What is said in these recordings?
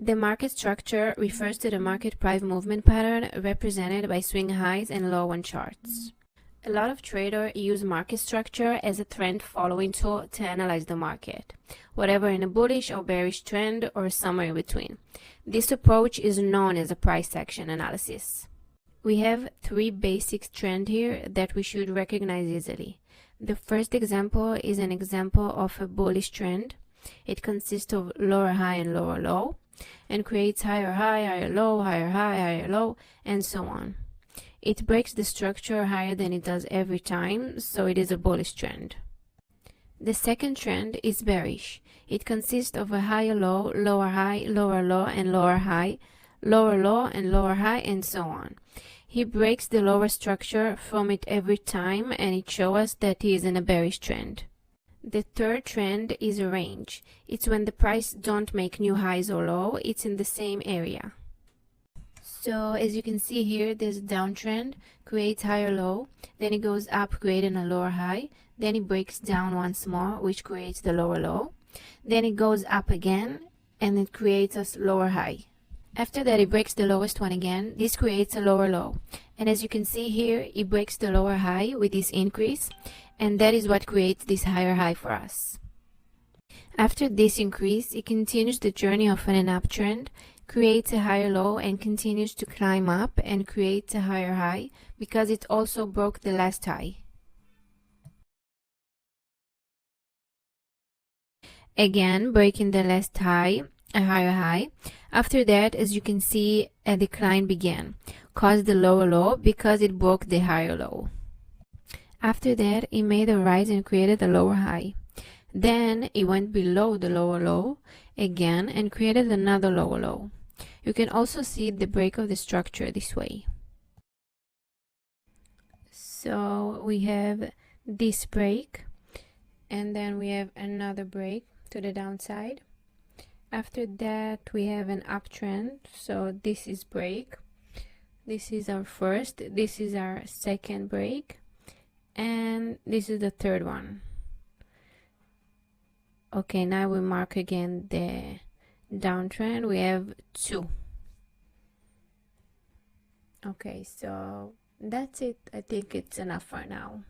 The market structure refers to the market price movement pattern represented by swing highs and low on charts. A lot of traders use market structure as a trend following tool to analyze the market, whatever in a bullish or bearish trend or somewhere in between. This approach is known as a price action analysis. We have three basic trends here that we should recognize easily. The first example is an example of a bullish trend. It consists of lower high and lower low, and creates higher high, higher low, higher high, higher low, and so on. It breaks the structure higher than it does every time, so it is a bullish trend. The second trend is bearish. It consists of a higher low, lower high, lower low, and lower high, lower low, and lower high, and so on. He breaks the lower structure from it every time, and it shows us that he is in a bearish trend. The third trend is a range. It's when the price don't make new highs or low, it's in the same area. So as you can see here, there's a downtrend, creates higher low, then it goes up creating a lower high, then it breaks down once more, which creates the lower low, then it goes up again, and it creates a lower high. After that, it breaks the lowest one again. This creates a lower low, and as you can see here, it breaks the lower high with this increase, and that is what creates this higher high for us. After this increase, it continues the journey of an uptrend, creates a higher low, and continues to climb up and creates a higher high because it also broke the last high. Again, breaking the last high, a higher high. After that, as you can see, a decline began, caused the lower low because it broke the higher low. After that, it made a rise and created a lower high. Then it went below the lower low again and created another lower low. You can also see the break of the structure this way. So we have this break, and then we have another break to the downside. After that, we have an uptrend. So this is break. This is our first. This is our second break. And this is the third one. Okay, now we mark again the downtrend. We have two. Okay, so that's it. I think it's enough for now.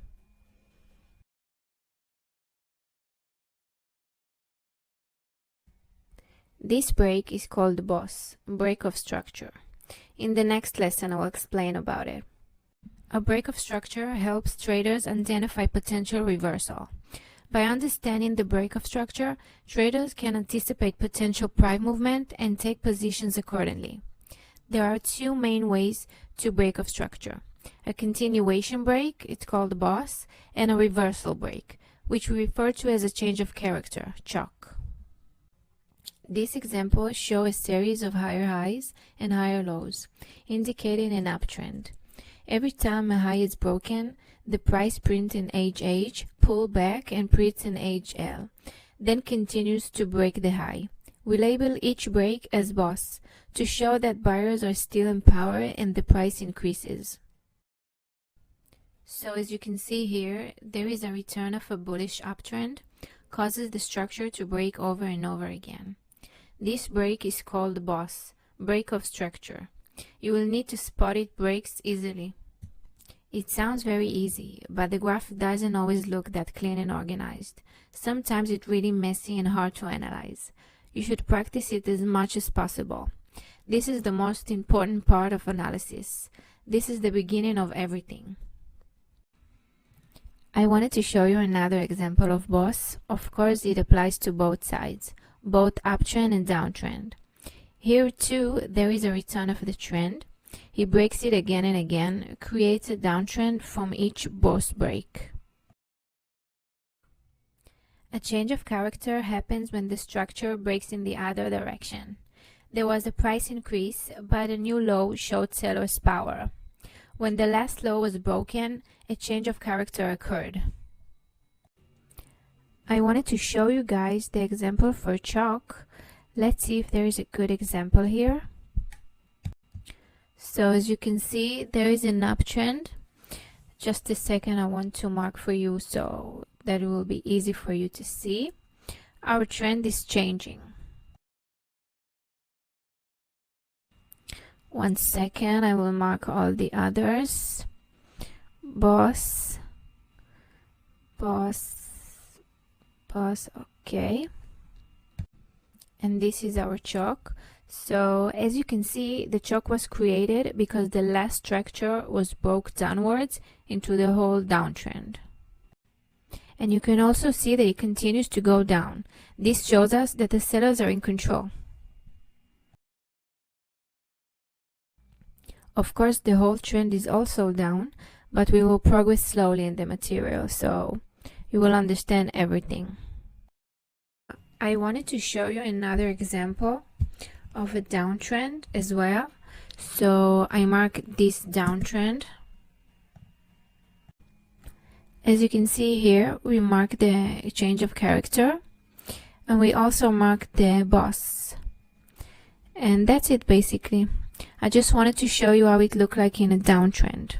This break is called the BOSS, break of structure. In the next lesson, I will explain about it. A break of structure helps traders identify potential reversal. By understanding the break of structure, traders can anticipate potential price movement and take positions accordingly. There are two main ways to break of structure: a continuation break, it's called BOSS, and a reversal break, which we refer to as a change of character, CHOC. This example shows a series of higher highs and higher lows, indicating an uptrend. Every time a high is broken, the price prints an HH, pull back and prints an HL, then continues to break the high. We label each break as BOSS to show that buyers are still in power and the price increases. So as you can see here, there is a return of a bullish uptrend, causes the structure to break over and over again. This break is called BOSS, break of structure. You will need to spot it breaks easily. It sounds very easy, but the graph doesn't always look that clean and organized. Sometimes it's really messy and hard to analyze. You should practice it as much as possible. This is the most important part of analysis. This is the beginning of everything. I wanted to show you another example of BOSS. Of course, it applies to both sides, both uptrend and downtrend. Here too, there is a return of the trend. He breaks it again and again, creates a downtrend from each BOSS break. A change of character happens when the structure breaks in the other direction. There was a price increase, but a new low showed sellers' power. When the last low was broken, a change of character occurred. I wanted to show you guys the example for CHOC. Let's see if there is a good example here. So as you can see, there is an uptrend. Just a second, I want to mark for you so that it will be easy for you to see. Our trend is changing. 1 second, I will mark all the others. Boss, boss, boss, okay. And this is our chalk. So as you can see, the chalk was created because the last structure was broke downwards into the whole downtrend. And you can also see that it continues to go down. This shows us that the sellers are in control. Of course, the whole trend is also down, but we will progress slowly in the material, so you will understand everything. I wanted to show you another example of a downtrend as well. So I mark this downtrend. As you can see here, we mark the change of character, and we also mark the boss. And that's it basically. I just wanted to show you how it looked like in a downtrend.